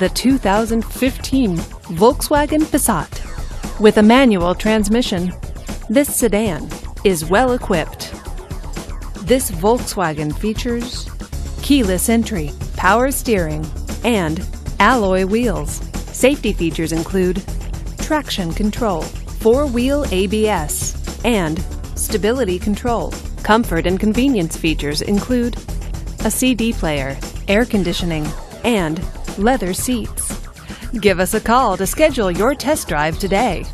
the 2015 Volkswagen Passat. With a manual transmission, this sedan is well equipped. This Volkswagen features keyless entry, power steering, and alloy wheels. Safety features include traction control, four-wheel ABS, and stability control. Comfort and convenience features include a CD player, air conditioning, and leather seats. Give us a call to schedule your test drive today.